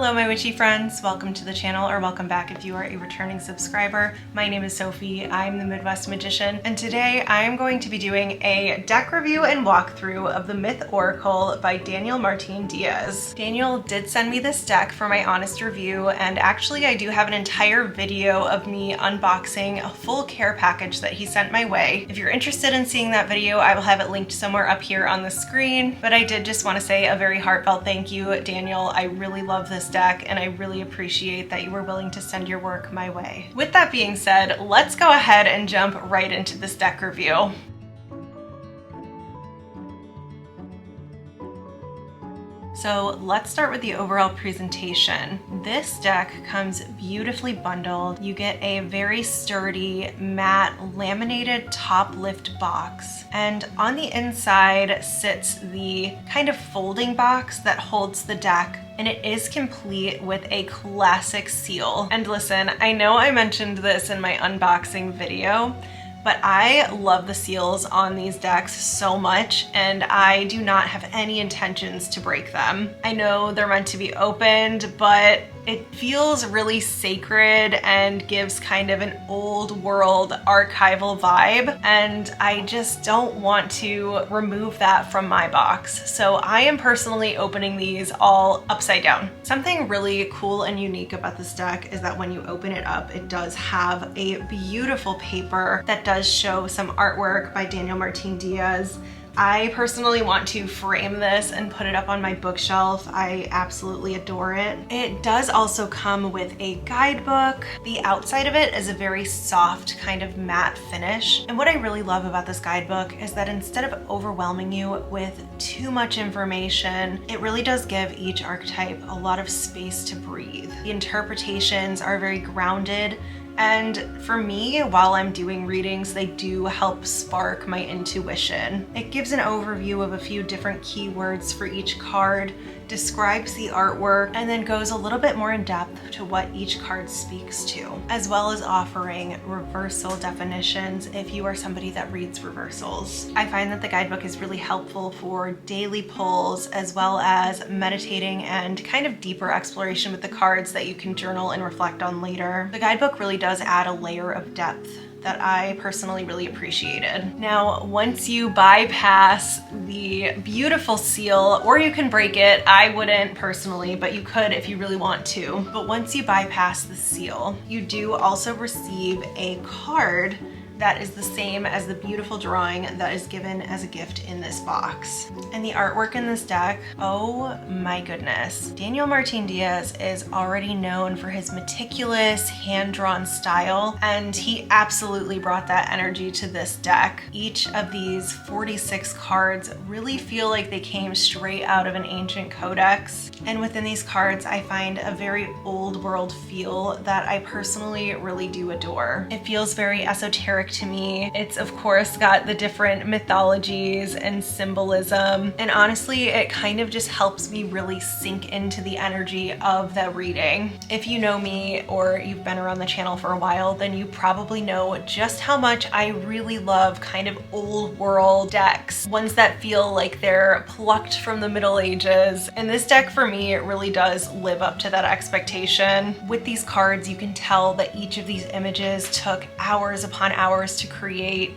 Hello my witchy friends, welcome to the channel, or welcome back if you are a returning subscriber. My name is Sophie, I'm the Midwest Magician, and today I am going to be doing a deck review and walkthrough of the Myth Oracle by Daniel Martin Diaz. Daniel did send me this deck for my honest review, and actually I do have an entire video of me unboxing a full care package that he sent my way. If you're interested in seeing that video, I will have it linked somewhere up here on the screen, but I did just want to say a very heartfelt thank you, Daniel. I really love this deck and I really appreciate that you were willing to send your work my way. With that being said, let's go ahead and jump right into this deck review. So let's start with the overall presentation. This deck comes beautifully bundled. You get a very sturdy, matte, laminated top lift box. And on the inside sits the kind of folding box that holds the deck, and it is complete with a classic seal. And listen, I know I mentioned this in my unboxing video, but I love the seals on these decks so much, and I do not have any intentions to break them. I know they're meant to be opened, but it feels really sacred and gives kind of an old world archival vibe, and I just don't want to remove that from my box. So I am personally opening these all upside down. Something really cool and unique about this deck is that when you open it up, it does have a beautiful paper that does show some artwork by Daniel Martin Diaz. I personally want to frame this and put it up on my bookshelf. I absolutely adore it. It does also come with a guidebook. The outside of it is a very soft kind of matte finish. And what I really love about this guidebook is that instead of overwhelming you with too much information, it really does give each archetype a lot of space to breathe. The interpretations are very grounded, and for me, while I'm doing readings, they do help spark my intuition. It gives an overview of a few different keywords for each card, describes the artwork, and then goes a little bit more in depth to what each card speaks to, as well as offering reversal definitions if you are somebody that reads reversals. I find that the guidebook is really helpful for daily pulls, as well as meditating and kind of deeper exploration with the cards that you can journal and reflect on later. The guidebook really does add a layer of depth that I personally really appreciated. Now, once you bypass the beautiful seal, or you can break it, I wouldn't personally, but you could if you really want to. But once you bypass the seal, you do also receive a card that is the same as the beautiful drawing that is given as a gift in this box. And the artwork in this deck, oh my goodness. Daniel Martin Diaz is already known for his meticulous, hand-drawn style, and he absolutely brought that energy to this deck. Each of these 46 cards really feel like they came straight out of an ancient codex. And within these cards, I find a very old world feel that I personally really do adore. It feels very esoteric to me. It's of course got the different mythologies and symbolism, and honestly it kind of just helps me really sink into the energy of the reading. If you know me or you've been around the channel for a while, then you probably know just how much I really love kind of old world decks, ones that feel like they're plucked from the Middle Ages, and this deck for me it really does live up to that expectation. With these cards you can tell that each of these images took hours upon hours to create,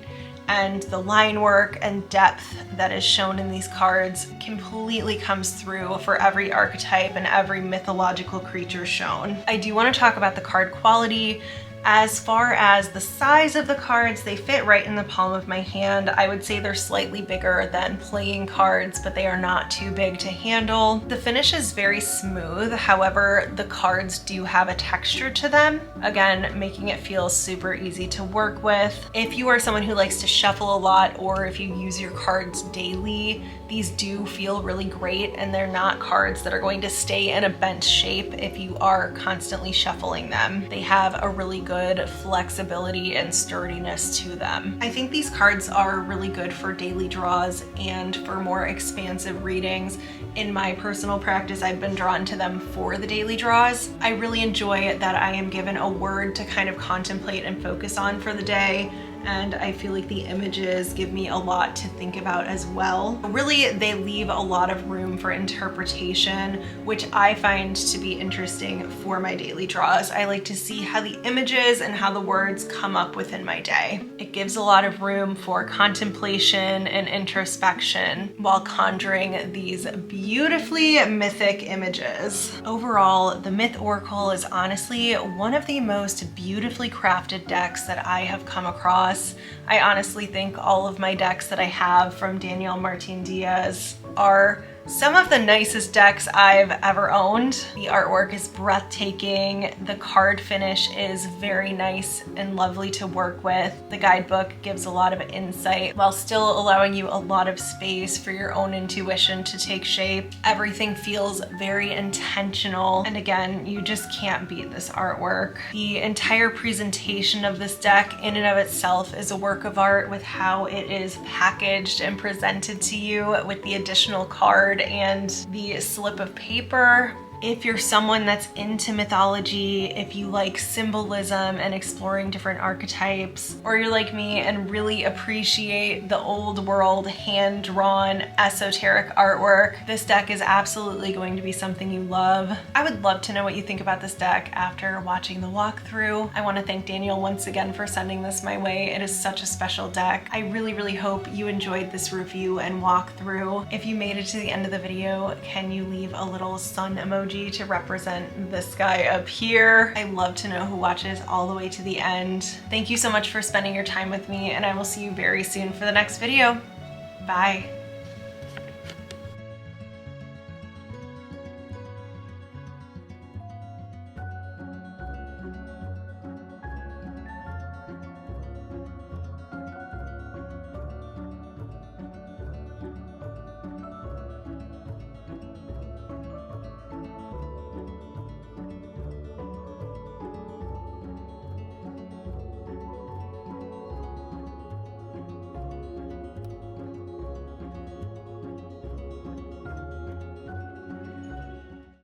and the line work and depth that is shown in these cards completely comes through for every archetype and every mythological creature shown. I do want to talk about the card quality. As far as the size of the cards, they fit right in the palm of my hand. I would say they're slightly bigger than playing cards, but they are not too big to handle. The finish is very smooth, however, the cards do have a texture to them, again, making it feel super easy to work with. If you are someone who likes to shuffle a lot, or if you use your cards daily, these do feel really great, and they're not cards that are going to stay in a bent shape if you are constantly shuffling them. They have a really good flexibility and sturdiness to them. I think these cards are really good for daily draws and for more expansive readings. In my personal practice, I've been drawn to them for the daily draws. I really enjoy it that I am given a word to kind of contemplate and focus on for the day, and I feel like the images give me a lot to think about as well. Really, they leave a lot of room for interpretation, which I find to be interesting for my daily draws. I like to see how the images and how the words come up within my day. It gives a lot of room for contemplation and introspection while conjuring these beautifully mythic images. Overall, the Myth Oracle is honestly one of the most beautifully crafted decks that I have come across. I honestly think all of my decks that I have from Danielle Martin Diaz are some of the nicest decks I've ever owned. The artwork is breathtaking. The card finish is very nice and lovely to work with. The guidebook gives a lot of insight while still allowing you a lot of space for your own intuition to take shape. Everything feels very intentional, and again, you just can't beat this artwork. The entire presentation of this deck in and of itself is a work of art with how it is packaged and presented to you with the additional card and the slip of paper. If you're someone that's into mythology, if you like symbolism and exploring different archetypes, or you're like me and really appreciate the old world hand-drawn esoteric artwork, this deck is absolutely going to be something you love. I would love to know what you think about this deck after watching the walkthrough. I want to thank Danielle once again for sending this my way. It is such a special deck. I really hope you enjoyed this review and walkthrough. If you made it to the end of the video, can you leave a little sun emoji to represent this guy up here? I love to know who watches all the way to the end. Thank you so much for spending your time with me, and I will see you very soon for the next video. Bye.